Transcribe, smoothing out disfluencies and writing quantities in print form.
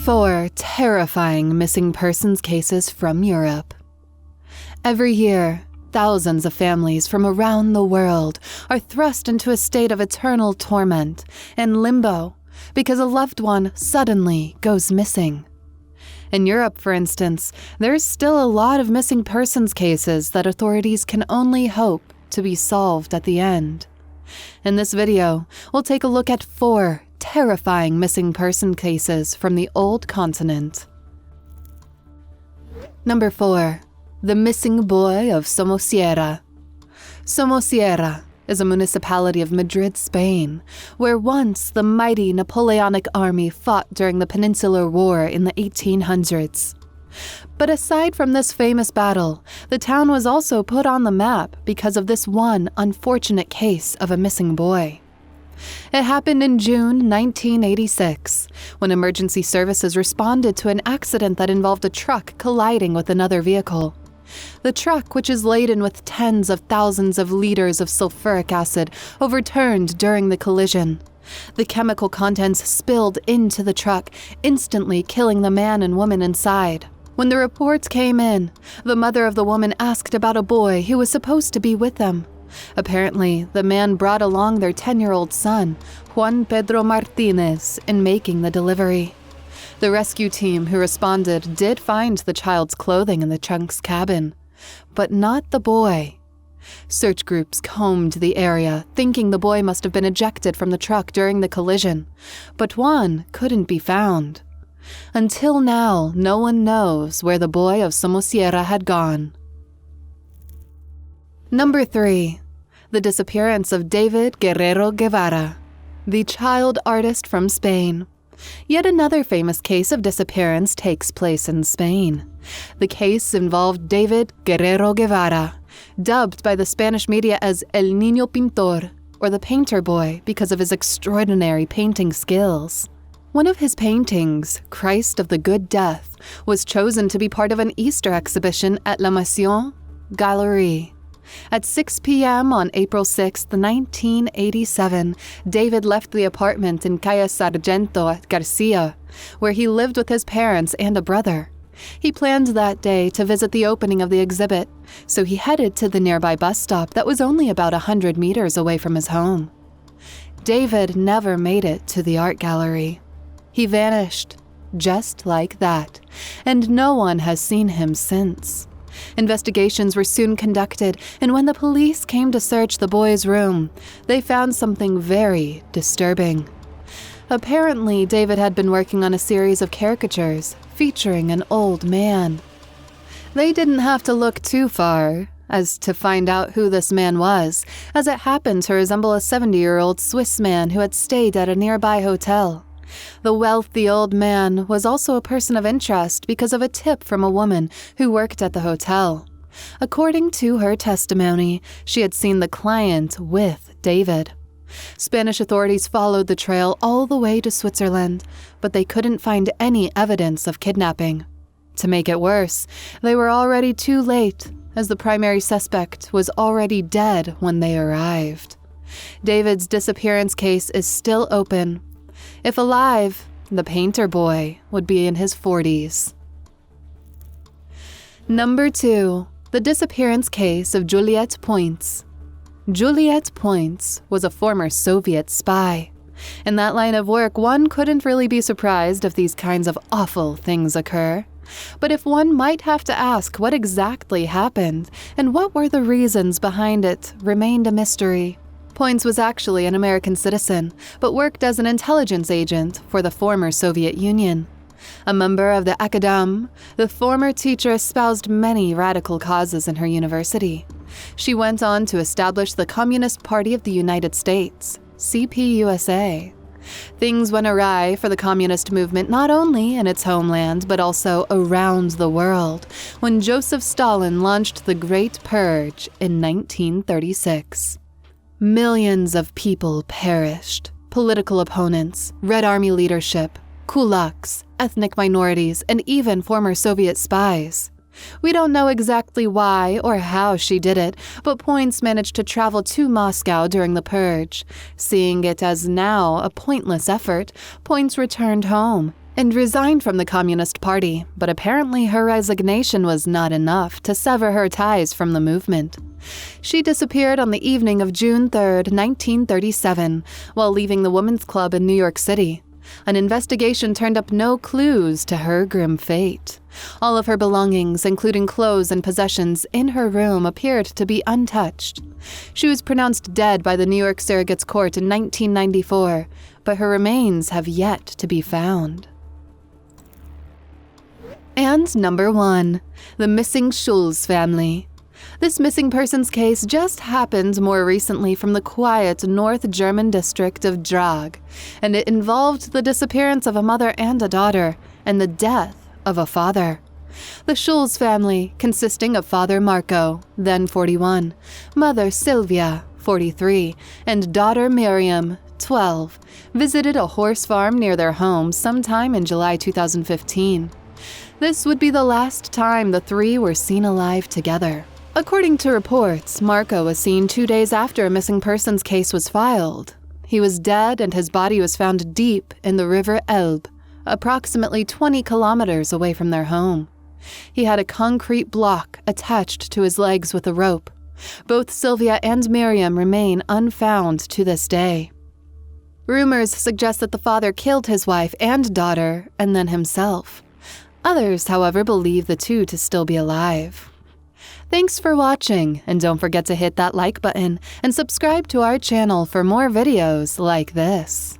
4 terrifying missing persons cases from Europe. Every year, thousands of families from around the world are thrust into a state of eternal torment and limbo because a loved one suddenly goes missing. In Europe, for instance, there's still a lot of missing persons cases that authorities can only hope to be solved at the end. In this video, we'll take a look at 4 terrifying missing person cases from the old continent. Number 4. The missing boy of Somosierra. Somosierra is a municipality of Madrid, Spain, where once the mighty Napoleonic army fought during the Peninsular War in the 1800s. But aside from this famous battle, the town was also put on the map because of this one unfortunate case of a missing boy. It happened in June 1986, when emergency services responded to an accident that involved a truck colliding with another vehicle. The truck, which is laden with tens of thousands of liters of sulfuric acid, overturned during the collision. The chemical contents spilled into the truck, instantly killing the man and woman inside. When the reports came in, the mother of the woman asked about a boy who was supposed to be with them. Apparently, the man brought along their 10-year-old son, Juan Pedro Martinez, in making the delivery. The rescue team who responded did find the child's clothing in the trunk's cabin, but not the boy. Search groups combed the area, thinking the boy must have been ejected from the truck during the collision, but Juan couldn't be found. Until now, no one knows where the boy of Somosierra had gone. Number 3. The disappearance of David Guerrero Guevara, the child artist from Spain. Yet another famous case of disappearance takes place in Spain. The case involved David Guerrero Guevara, dubbed by the Spanish media as El Niño Pintor, or the Painter Boy, because of his extraordinary painting skills. One of his paintings, Christ of the Good Death, was chosen to be part of an Easter exhibition at La Maison Galerie. At 6 p.m. on April 6, 1987, David left the apartment in Calle Sargento Garcia, where he lived with his parents and a brother. He planned that day to visit the opening of the exhibit, so he headed to the nearby bus stop that was only about 100 meters away from his home. David never made it to the art gallery. He vanished, just like that, and no one has seen him since. Investigations were soon conducted, and when the police came to search the boy's room, they found something very disturbing. Apparently, David had been working on a series of caricatures featuring an old man. They didn't have to look too far as to find out who this man was, as it happened to resemble a 70-year-old Swiss man who had stayed at a nearby hotel. The wealthy old man was also a person of interest because of a tip from a woman who worked at the hotel. According to her testimony, she had seen the client with David. Spanish authorities followed the trail all the way to Switzerland, but they couldn't find any evidence of kidnapping. To make it worse, they were already too late, as the primary suspect was already dead when they arrived. David's disappearance case is still open. If alive, the painter boy would be in his 40s. Number 2. The disappearance case of Juliette Points. Juliette Points was a former Soviet spy. In that line of work, one couldn't really be surprised if these kinds of awful things occur. But if one might have to ask what exactly happened and what were the reasons behind it remained a mystery. Points was actually an American citizen, but worked as an intelligence agent for the former Soviet Union. A member of the Akadem, the former teacher espoused many radical causes in her university. She went on to establish the Communist Party of the United States, CPUSA. Things went awry for the communist movement not only in its homeland, but also around the world, when Joseph Stalin launched the Great Purge in 1936. Millions of people perished. Political opponents, Red Army leadership, kulaks, ethnic minorities, and even former Soviet spies. We don't know exactly why or how she did it, but Points managed to travel to Moscow during the purge. Seeing it as now a pointless effort, Points returned home and resigned from the Communist Party, but apparently her resignation was not enough to sever her ties from the movement. She disappeared on the evening of June 3, 1937, while leaving the Women's Club in New York City. An investigation turned up no clues to her grim fate. All of her belongings, including clothes and possessions in her room, appeared to be untouched. She was pronounced dead by the New York Surrogates Court in 1994, but her remains have yet to be found. And number 1, the missing Schulz family. This missing persons case just happened more recently from the quiet North German district of Drag, and it involved the disappearance of a mother and a daughter, and the death of a father. The Schulz family, consisting of Father Marco, then 41, Mother Sylvia, 43, and daughter Miriam, 12, visited a horse farm near their home sometime in July 2015. This would be the last time the three were seen alive together. According to reports, Marco was seen 2 days after a missing persons case was filed. He was dead and his body was found deep in the river Elbe, approximately 20 kilometers away from their home. He had a concrete block attached to his legs with a rope. Both Sylvia and Miriam remain unfound to this day. Rumors suggest that the father killed his wife and daughter and then himself. Others, however, believe the two to still be alive. Thanks for watching, and don't forget to hit that like button and subscribe to our channel for more videos like this.